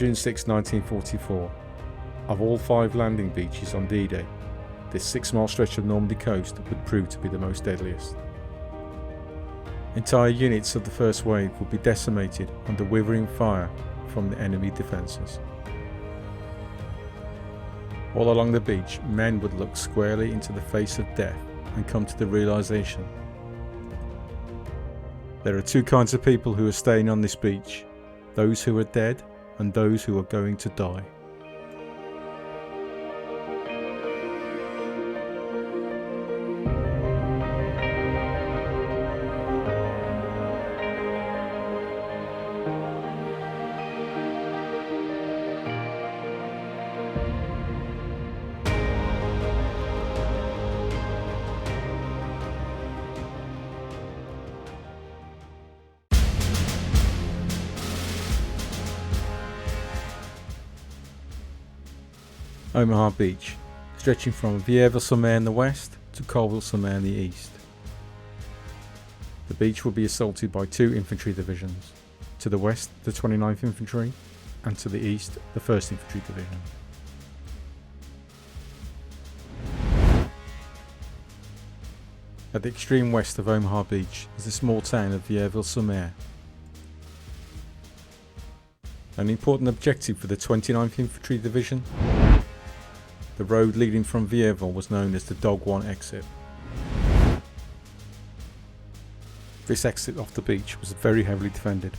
June 6, 1944, of all 5 landing beaches on D-Day, this 6-mile stretch of Normandy coast would prove to be the most deadliest. Entire units of the first wave would be decimated under withering fire from the enemy defences. All along the beach, men would look squarely into the face of death and come to the realisation: there are 2 kinds of people who are staying on this beach, those who are dead and those who are going to die. Omaha Beach, stretching from Vierville Sur Mer in the west to Vierville Sur Mer in the east. The beach will be assaulted by 2 infantry divisions, to the west the 29th Infantry and to the east the 1st Infantry Division. At the extreme west of Omaha Beach is the small town of Vierville Sur Mer. An important objective for the 29th Infantry Division, the road leading from Vierville was known as the Dog 1 exit. This exit off the beach was very heavily defended.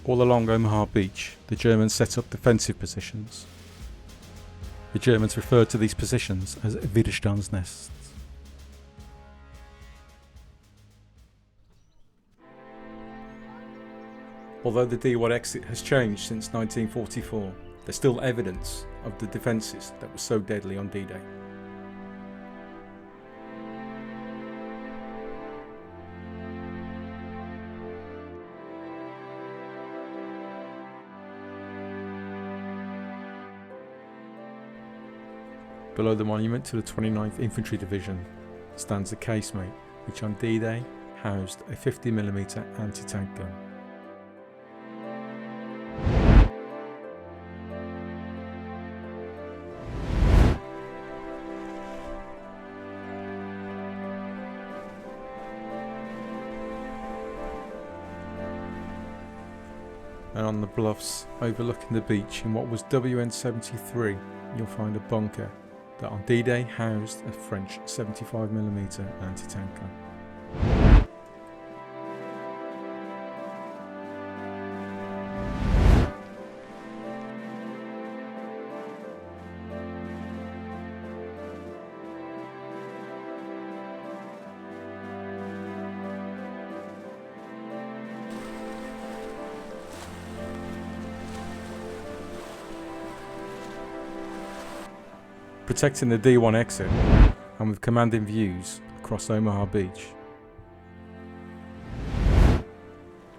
All along Omaha Beach, the Germans set up defensive positions. The Germans referred to these positions as Widerstandsnests. Although the D1 exit has changed since 1944, there's still evidence of the defences that were so deadly on D-Day. Below the monument to the 29th Infantry Division stands a casemate which on D-Day housed a 50mm anti-tank gun. And on the bluffs overlooking the beach in what was WN-73, you'll find a bunker that on D-Day housed a French 75mm anti-tank gun. Protecting the D1 exit and with commanding views across Omaha Beach.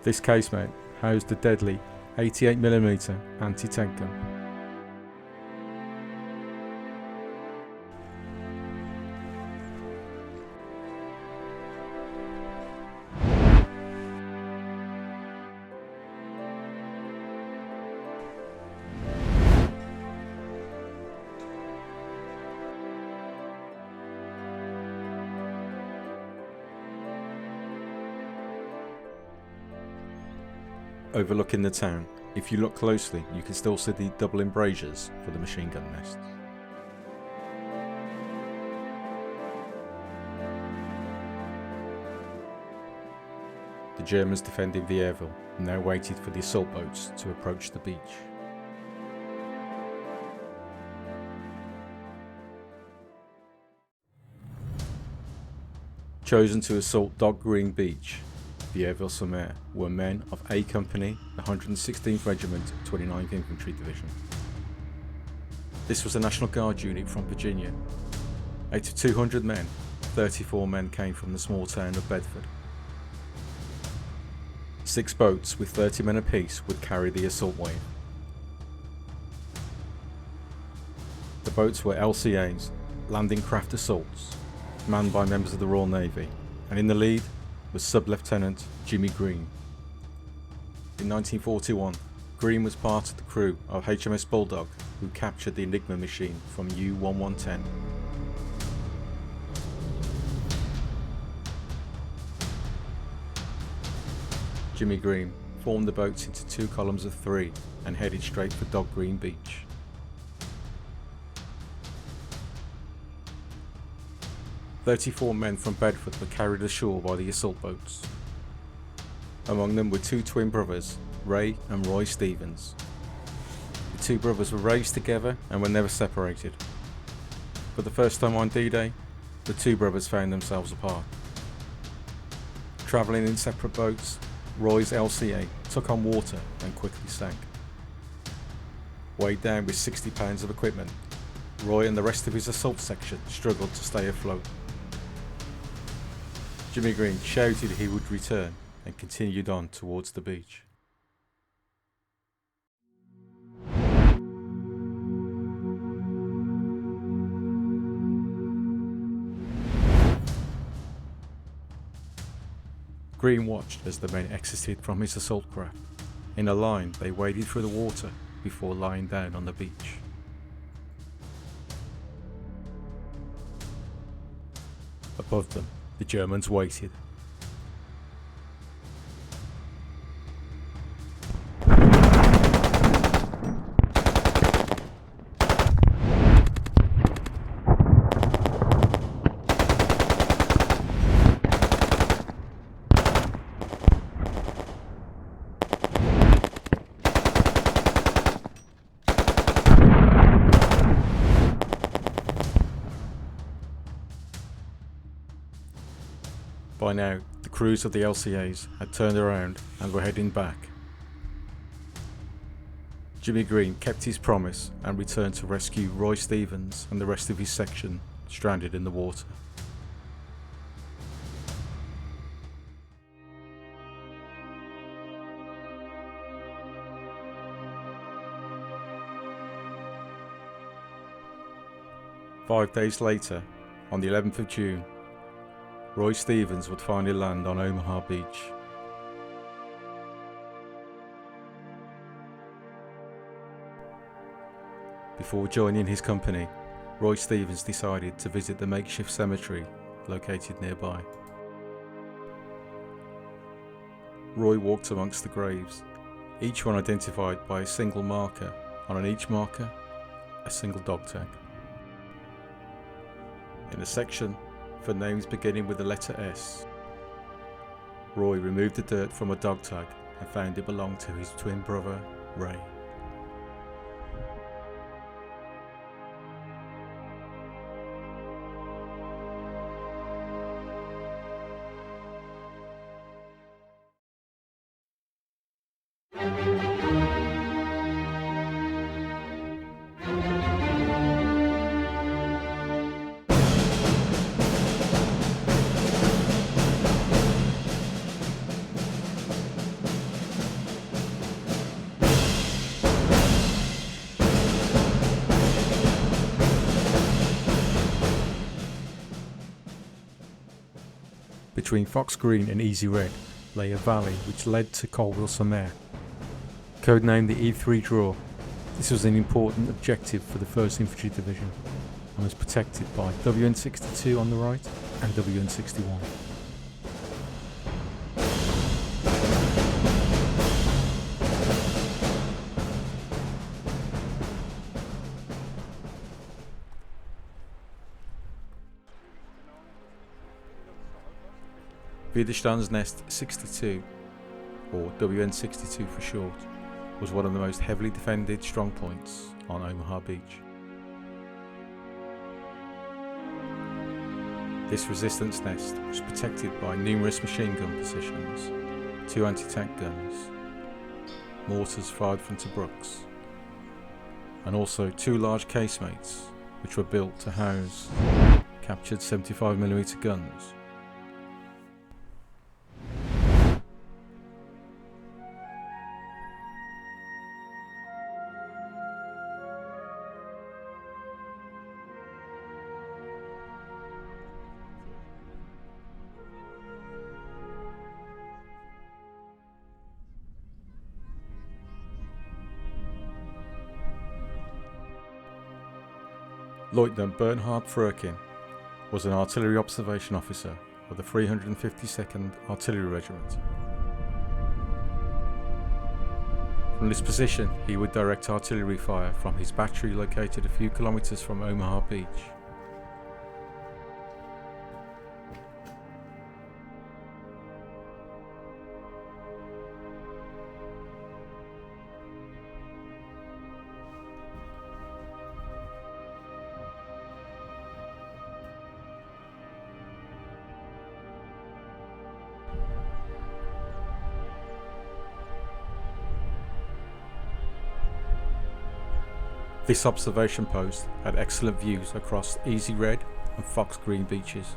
This casemate housed the deadly 88mm anti-tank gun. Overlooking the town, if you look closely, you can still see the double embrasures for the machine gun nests. The Germans defending Vierville now waited for the assault boats to approach the beach. Chosen to assault Dog Green Beach, Vierville Sur Mer, were men of A Company, the 116th Regiment, 29th Infantry Division. This was a National Guard unit from Virginia. Out of 200 men, 34 men came from the small town of Bedford. 6 boats with 30 men apiece would carry the assault wave. The boats were LCAs, landing craft assaults, manned by members of the Royal Navy, and in the lead was Sub-Lieutenant Jimmy Green. In 1941, Green was part of the crew of HMS Spalding, who captured the Enigma machine from U-1110. Jimmy Green formed the boats into 2 columns of 3 and headed straight for Dog Green Beach. "34 men from Bedford were carried ashore by the assault boats. Among them were 2 twin brothers, Ray and Roy Stevens. The 2 brothers were raised together and were never separated. For the first time on D-Day, the 2 brothers found themselves apart. Travelling in separate boats, Roy's LCA took on water and quickly sank. Weighed down with 60 pounds of equipment, Roy and the rest of his assault section struggled to stay afloat. Jimmy Green shouted he would return and continued on towards the beach. Green watched as the men exited from his assault craft. In a line, they waded through the water before lying down on the beach. Above them, the Germans waited. By now, the crews of the LCAs had turned around and were heading back. Jimmy Green kept his promise and returned to rescue Roy Stevens and the rest of his section stranded in the water. Five days later, on the 11th of June, Roy Stevens would finally land on Omaha Beach. Before joining his company, Roy Stevens decided to visit the makeshift cemetery located nearby. Roy walked amongst the graves, each one identified by a single marker, and on each marker, a single dog tag. In a section for names beginning with the letter S, Roy removed the dirt from a dog tag and found it belonged to his twin brother, Ray. Between Fox Green and Easy Red lay a valley which led to Vierville Sur Mer. Codenamed the E3 Draw, this was an important objective for the 1st Infantry Division and was protected by WN62 on the right and WN61. Widerstandsnest 62, or WN62 for short, was one of the most heavily defended strongpoints on Omaha Beach. This resistance nest was protected by numerous machine gun positions, 2 anti-tank guns, mortars fired from Tobrucs, and also 2 large casemates which were built to house captured 75mm guns. Lieutenant Bernhard Frerkin was an artillery observation officer of the 352nd Artillery Regiment. From this position, he would direct artillery fire from his battery located a few kilometers from Omaha Beach. This observation post had excellent views across Easy Red and Fox Green beaches.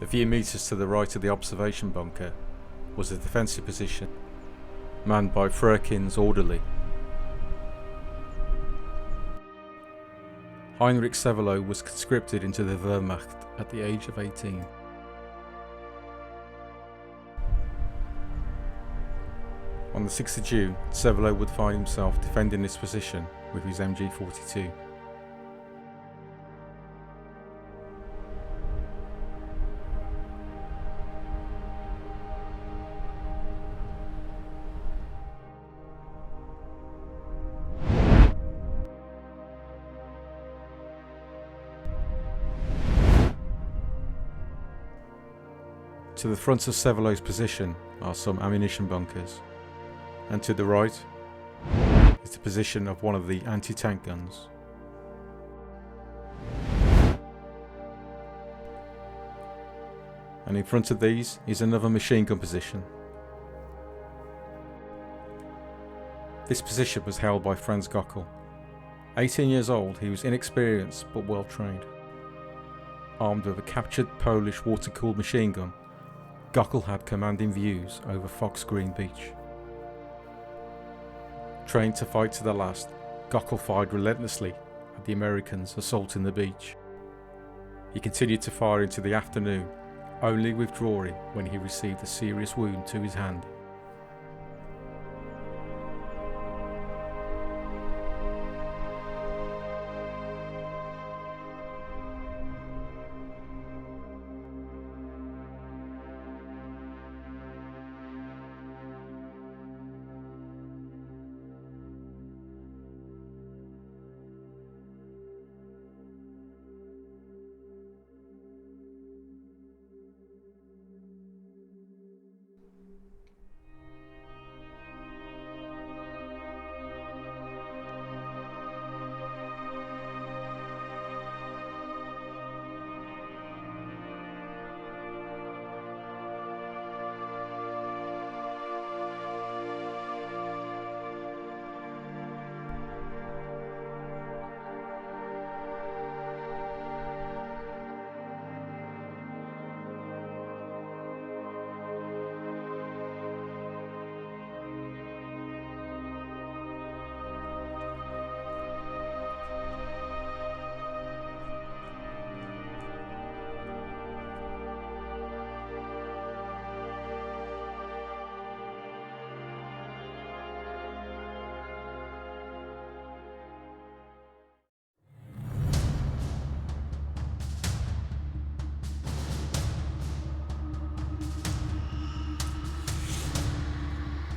A few meters to the right of the observation bunker was a defensive position, manned by Frerkin's orderly. Heinrich Severloh was conscripted into the Wehrmacht at the age of 18. On the 6th of June, Severloh would find himself defending this position with his MG42. To the front of Severloh's position are some ammunition bunkers, and to the right is the position of one of the anti-tank guns. And in front of these is another machine gun position. This position was held by Franz Gockel. 18 years old, he was inexperienced but well trained. Armed with a captured Polish water-cooled machine gun, Gockel had commanding views over Fox Green Beach. Trained to fight to the last, Gockel fired relentlessly at the Americans assaulting the beach. He continued to fire into the afternoon, only withdrawing when he received a serious wound to his hand.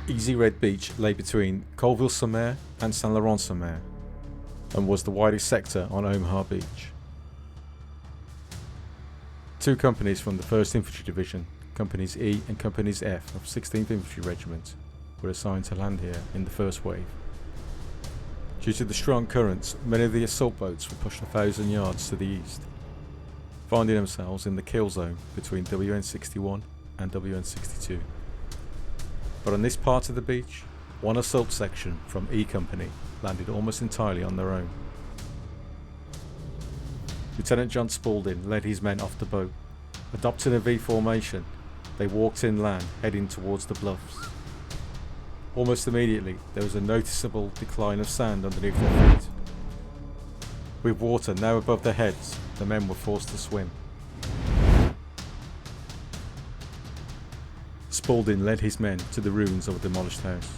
Easy Red Beach lay between Vierville Sur Mer and Saint Laurent Sur Mer, and was the widest sector on Omaha Beach. Two companies from the 1st Infantry Division, Companies E and Companies F of 16th Infantry Regiment, were assigned to land here in the first wave. Due to the strong currents, many of the assault boats were pushed 1,000 yards to the east, finding themselves in the kill zone between WN61 and WN62. But on this part of the beach, one assault section from E Company landed almost entirely on their own. Lieutenant John Spalding led his men off the boat. Adopting a V formation, they walked inland, heading towards the bluffs. Almost immediately, there was a noticeable decline of sand underneath their feet. With water now above their heads, the men were forced to swim. Spalding led his men to the ruins of a demolished house.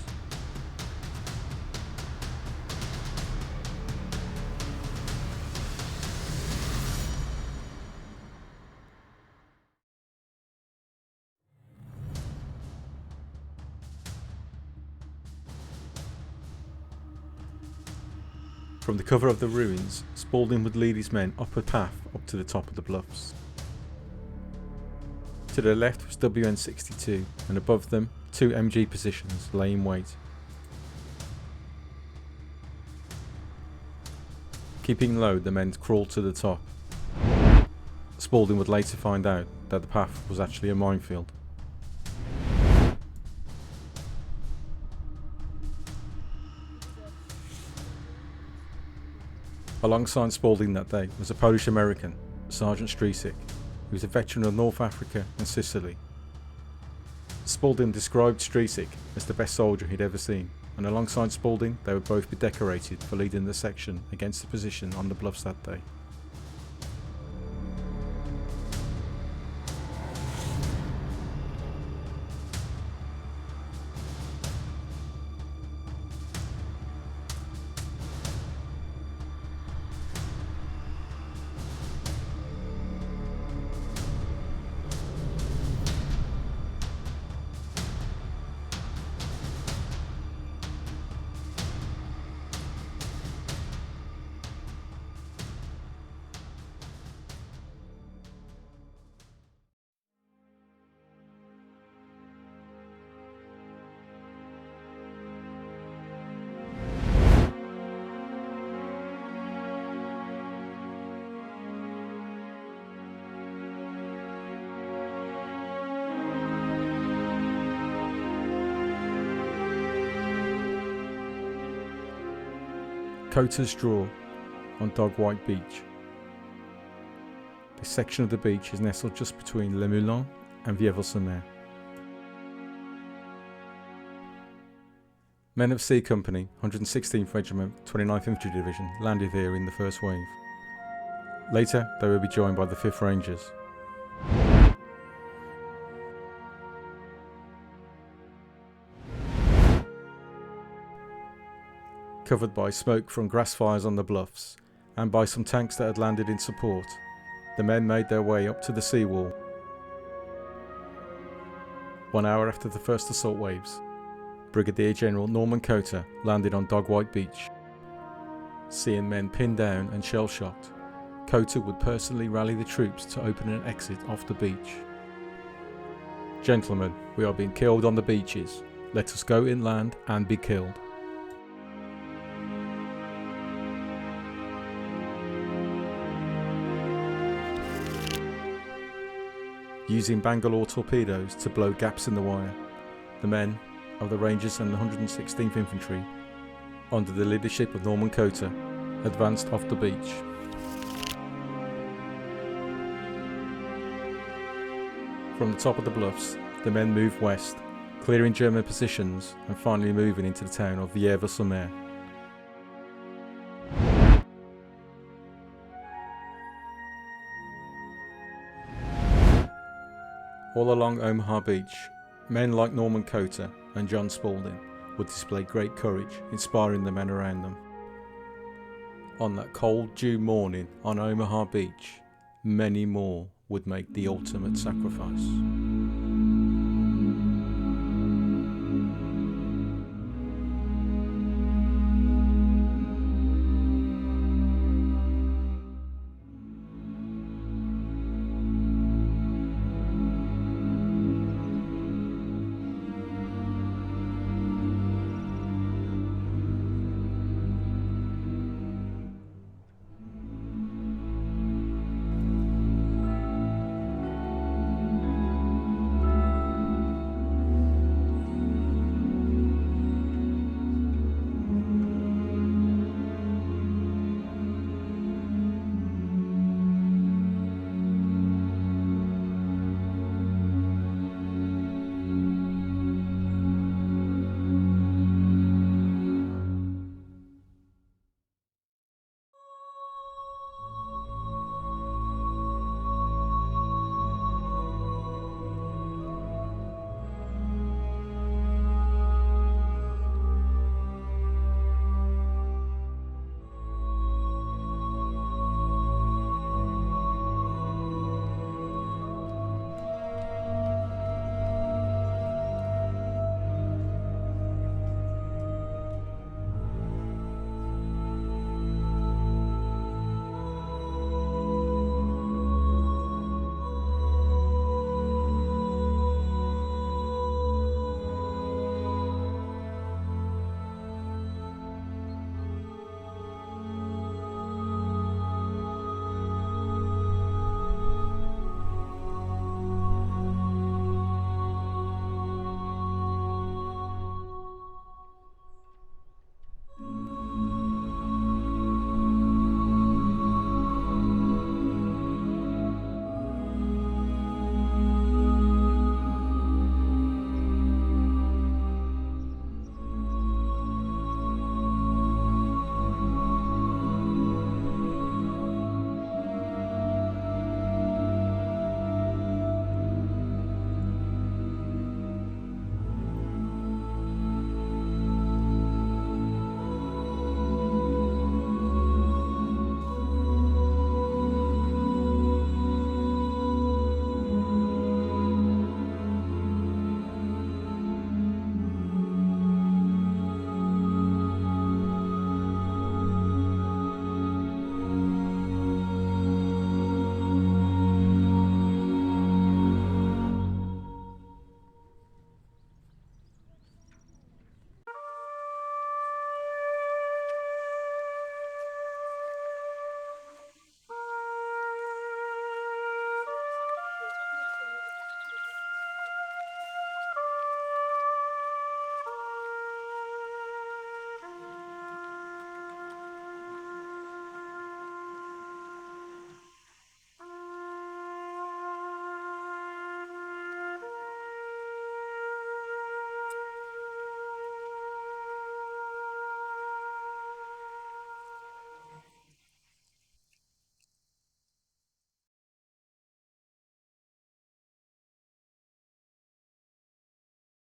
From the cover of the ruins, Spalding would lead his men up a path up to the top of the bluffs. To the left was WN-62, and above them, 2 MG positions lay in wait. Keeping low, the men crawled to the top. Spalding would later find out that the path was actually a minefield. Alongside Spalding that day was a Polish-American, Sergeant Strisik, who was a veteran of North Africa and Sicily. Spalding described Strisik as the best soldier he'd ever seen, and alongside Spalding they would both be decorated for leading the section against the position on the bluffs that day. Cota's Draw on Dog White Beach. This section of the beach is nestled just between Le Moulin and Vierville Sur Mer. Men of C Company, 116th Regiment, 29th Infantry Division landed here in the first wave. Later, they would be joined by the 5th Rangers. Covered by smoke from grass fires on the bluffs, and by some tanks that had landed in support, the men made their way up to the seawall. 1 hour after the first assault waves, Brigadier General Norman Cota landed on Dog White Beach. Seeing men pinned down and shell-shocked, Cota would personally rally the troops to open an exit off the beach. "Gentlemen, we are being killed on the beaches. Let us go inland and be killed." Using Bangalore torpedoes to blow gaps in the wire, the men of the Rangers and the 116th Infantry, under the leadership of Norman Cota, advanced off the beach. From the top of the bluffs, the men moved west, clearing German positions and finally moving into the town of Vierville Sur Mer. All along Omaha Beach, men like Norman Cota and John Spalding would display great courage, inspiring the men around them. On that cold June morning on Omaha Beach, many more would make the ultimate sacrifice.